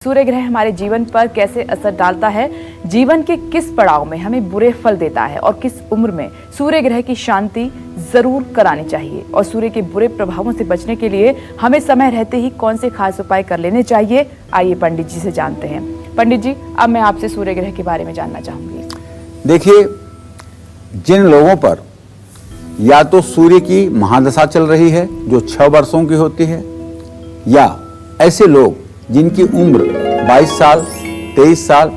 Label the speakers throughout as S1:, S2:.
S1: सूर्य ग्रह हमारे जीवन पर कैसे असर डालता है, जीवन के किस पड़ाव में हमें बुरे फल देता है और किस उम्र में सूर्य ग्रह की शांति जरूर करानी चाहिए और सूर्य के बुरे प्रभावों से बचने के लिए हमें समय रहते ही कौन से खास उपाय कर लेने चाहिए, आइए पंडित जी से जानते हैं। पंडित जी, अब मैं आपसे सूर्य ग्रह के बारे में जानना चाहूंगी।
S2: देखिए, जिन लोगों पर या तो सूर्य की महादशा चल रही है जो 6 वर्षों की होती है, या ऐसे लोग जिनकी उम्र 22 साल 23 साल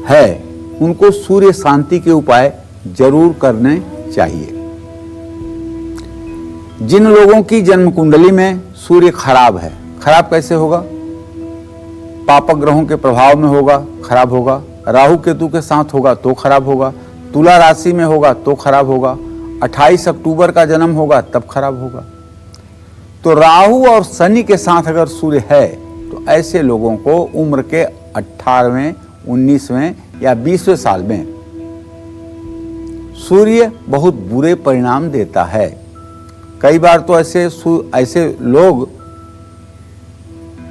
S2: है, उनको सूर्य शांति के उपाय जरूर करने चाहिए। जिन लोगों की जन्म कुंडली में सूर्य खराब है, खराब कैसे होगा? पापक ग्रहों के प्रभाव में होगा, खराब होगा। राहु केतु के साथ होगा तो खराब होगा। तुला राशि में होगा तो खराब होगा। 28 अक्टूबर का जन्म होगा तब खराब होगा। तो राहु और शनि के साथ अगर सूर्य है तो ऐसे लोगों को उम्र के 18वें 19वें या 20वें साल में सूर्य बहुत बुरे परिणाम देता है। कई बार तो ऐसे लोग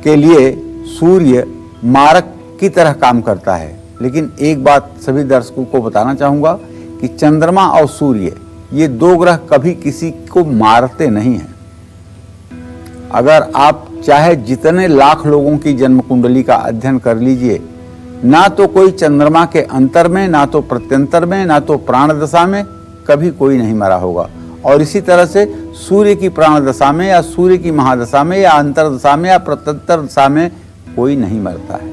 S2: के लिए सूर्य मारक की तरह काम करता है। लेकिन एक बात सभी दर्शकों को बताना चाहूंगा कि चंद्रमा और सूर्य ये 2 ग्रह कभी किसी को मारते नहीं हैं। अगर आप चाहे जितने लाख लोगों की जन्म कुंडली का अध्ययन कर लीजिए, ना तो कोई चंद्रमा के अंतर में, ना तो प्रत्यंतर में, ना तो प्राण दशा में कभी कोई नहीं मरा होगा। और इसी तरह से सूर्य की प्राण दशा में या सूर्य की महादशा में या अंतर दशा में या प्रत्यंतर दशा में कोई नहीं मरता है।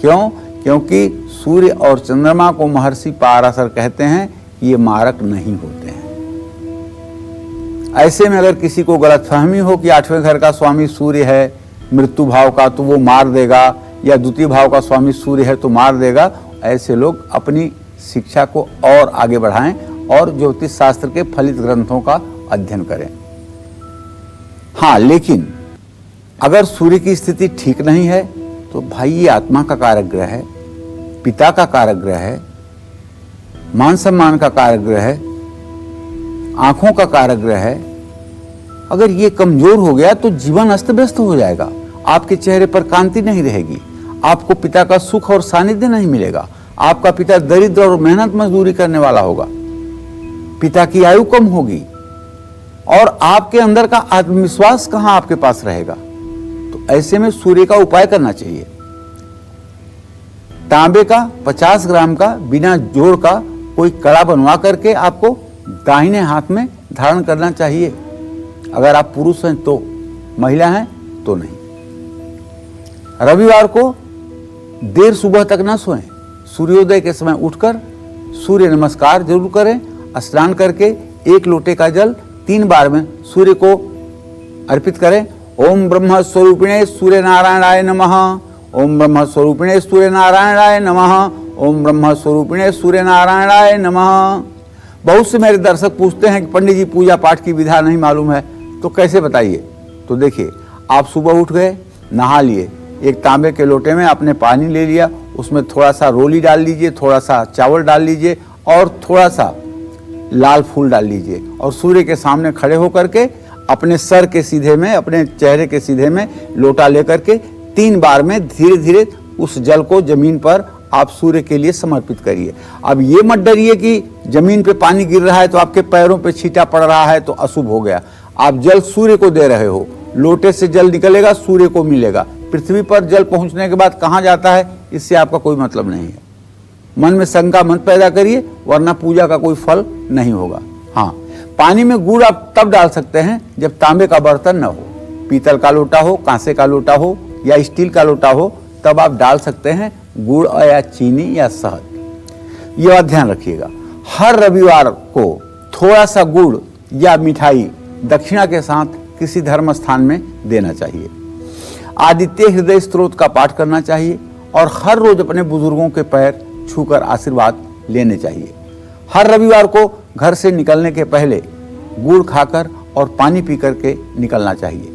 S2: क्यों? क्योंकि सूर्य और चंद्रमा को महर्षि पाराशर कहते हैं ये मारक नहीं होते हैं। ऐसे में अगर किसी को गलतफहमी हो कि 8वें घर का स्वामी सूर्य है मृत्यु भाव का तो वो मार देगा, या द्वितीय भाव का स्वामी सूर्य है तो मार देगा, ऐसे लोग अपनी शिक्षा को और आगे बढ़ाएं और ज्योतिष शास्त्र के फलित ग्रंथों का अध्ययन करें। हाँ, लेकिन अगर सूर्य की स्थिति ठीक नहीं है तो भाई ये आत्मा का कारक ग्रह है, पिता का कारक ग्रह है, मान सम्मान का कारक ग्रह है, आंखों का कारक ग्रह है। अगर ये कमजोर हो गया तो जीवन अस्त व्यस्त हो जाएगा। आपके चेहरे पर कांति नहीं रहेगी, आपको पिता का सुख और सानिध्य नहीं मिलेगा। आपका पिता दरिद्र और मेहनत मजदूरी करने वाला होगा, पिता की आयु कम होगी और आपके अंदर का आत्मविश्वास कहां आपके पास रहेगा। तो ऐसे में सूर्य का उपाय करना चाहिए। तांबे का 50 ग्राम का बिना जोड़ का कोई कड़ा बनवा करके आपको दाहिने हाथ में धारण करना चाहिए। अगर आप पुरुष हैं तो, महिला हैं तो नहीं। रविवार को देर सुबह तक ना सोएं। सूर्योदय के समय उठकर सूर्य नमस्कार जरूर करें। स्नान करके 1 लोटे का जल 3 बार में सूर्य को अर्पित करें। ओम ब्रह्म स्वरूपिणे सूर्य नारायणाय नमः। ओम ब्रह्म स्वरूपिणे सूर्य नारायणाय नमः। ओम ब्रह्म स्वरूपिणे सूर्य नारायणाय नमः। बहुत से मेरे दर्शक पूछते हैं कि पंडित जी पूजा पाठ की विधा नहीं मालूम है तो कैसे बताइए। तो देखिए, आप सुबह उठ गए, नहा लिए, एक तांबे के लोटे में आपने पानी ले लिया, उसमें थोड़ा सा रोली डाल लीजिए, थोड़ा सा चावल डाल लीजिए और थोड़ा सा लाल फूल डाल लीजिए और सूर्य के सामने खड़े होकर के अपने सर के सीधे में, अपने चेहरे के सीधे में लोटा लेकर के 3 बार में धीरे धीरे उस जल को जमीन पर आप सूर्य के लिए समर्पित करिए। अब ये मत डरिए कि जमीन पे पानी गिर रहा है तो आपके पैरों पे छींटा पड़ रहा है तो अशुभ हो गया। आप जल सूर्य को दे रहे हो, लोटे से जल निकलेगा, सूर्य को मिलेगा। पृथ्वी पर जल पहुंचने के बाद कहां जाता है इससे आपका कोई मतलब नहीं है। मन में शंका मत पैदा करिए, वरना पूजा का कोई फल नहीं होगा। हाँ, पानी में गुड़ आप तब डाल सकते हैं जब तांबे का बर्तन न हो, पीतल का लोटा हो, कांसे का लोटा हो या स्टील का लोटा हो, तब आप डाल सकते हैं गुड़ या चीनी या शहद। यह ध्यान रखिएगा, हर रविवार को थोड़ा सा गुड़ या मिठाई दक्षिणा के साथ किसी धर्म स्थान में देना चाहिए। आदित्य हृदय स्तोत्र का पाठ करना चाहिए और हर रोज अपने बुजुर्गों के पैर छूकर आशीर्वाद लेने चाहिए। हर रविवार को घर से निकलने के पहले गुड़ खाकर और पानी पी करके निकलना चाहिए।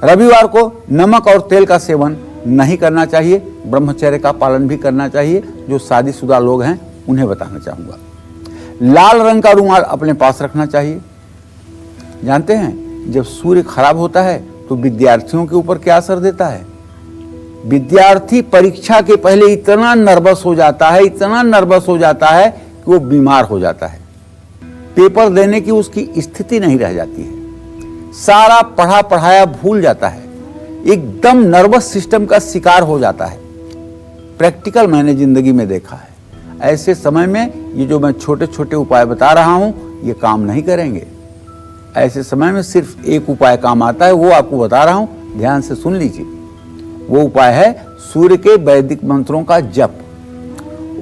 S2: रविवार को नमक और तेल का सेवन नहीं करना चाहिए। ब्रह्मचर्य का पालन भी करना चाहिए। जो शादीशुदा लोग हैं उन्हें बताना चाहूंगा। लाल रंग का रुमाल अपने पास रखना चाहिए। जानते हैं, जब सूर्य खराब होता है तो विद्यार्थियों के ऊपर क्या असर देता है? विद्यार्थी परीक्षा के पहले इतना नर्वस हो जाता है, इतना नर्वस हो जाता है कि वो बीमार हो जाता है। पेपर देने की उसकी स्थिति नहीं रह जाती है, सारा पढ़ा पढ़ाया भूल जाता है, एकदम नर्वस सिस्टम का शिकार हो जाता है। प्रैक्टिकल मैंने जिंदगी में देखा है। ऐसे समय में ये जो मैं छोटे छोटे उपाय बता रहा हूं ये काम नहीं करेंगे। ऐसे समय में सिर्फ एक उपाय काम आता है, वो आपको बता रहा हूं, ध्यान से सुन लीजिए। वो उपाय है सूर्य के वैदिक मंत्रों का जप।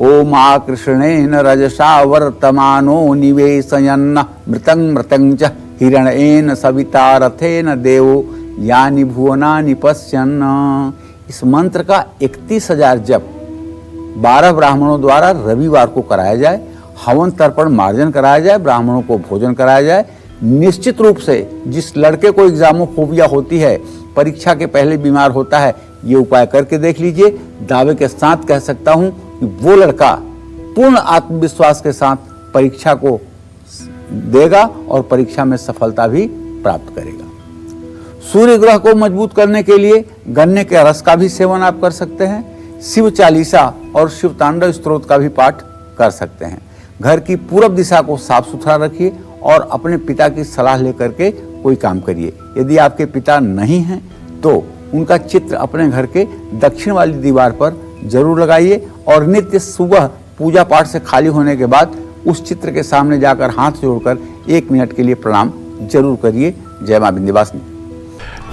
S2: ओम आकृष्णेन रजसा वर्तमानो निवेशयन् मृतं मृतं च हिरण्येन सविता रथेन देवो यानि भुवनानि पश्यन्। इस मंत्र का 31,000 जप 12 ब्राह्मणों द्वारा रविवार को कराया जाए, हवन तर्पण मार्जन कराया जाए, ब्राह्मणों को भोजन कराया जाए। निश्चित रूप से जिस लड़के को एग्जामोफोबिया होती है, परीक्षा के पहले बीमार होता है, ये उपाय करके देख लीजिए। दावे के साथ कह सकता हूं कि वो लड़का पूर्ण आत्मविश्वास के साथ परीक्षा को देगा और परीक्षा में सफलता भी प्राप्त करेगा। सूर्य ग्रह को मजबूत करने के लिए गन्ने के रस का भी सेवन आप कर सकते हैं। शिव चालीसा और शिव तांडव स्तोत्र का भी पाठ कर सकते हैं। घर की पूरब दिशा को साफ सुथरा रखिए और अपने पिता की सलाह लेकर के कोई काम करिए। यदि आपके पिता नहीं हैं तो उनका चित्र अपने घर के दक्षिण वाली दीवार पर जरूर लगाइए और नित्य सुबह पूजा पाठ से खाली होने के बाद उस चित्र के सामने जाकर हाथ जोड़कर 1 मिनट के लिए प्रणाम जरूर करिए। जय मां विंध्यवासिनी।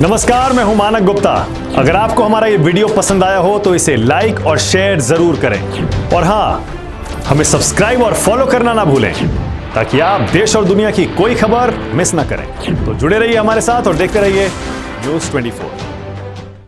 S3: नमस्कार, मैं हूं मानक गुप्ता। अगर आपको हमारा ये वीडियो पसंद आया हो तो इसे लाइक और शेयर जरूर करें और हाँ, हमें सब्सक्राइब और फॉलो करना ना भूलें ताकि आप देश और दुनिया की कोई खबर मिस ना करें। तो जुड़े रहिए हमारे साथ और देखते रहिए न्यूज़ 24।